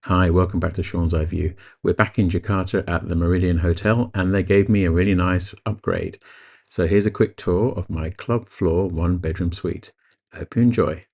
Hi, welcome back to Sean's Eye View. We're back in Jakarta at the Meridien Hotel, and they gave me a really nice upgrade. So here's a quick tour of my club floor one-bedroom suite. I hope you enjoy.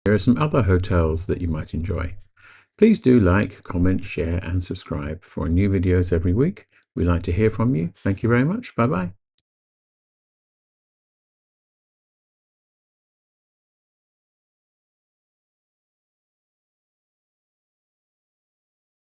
There are some other hotels that you might enjoy. Please do like, comment, share, and subscribe for new videos every week. We'd like to hear from you. Thank you very much. Bye-bye.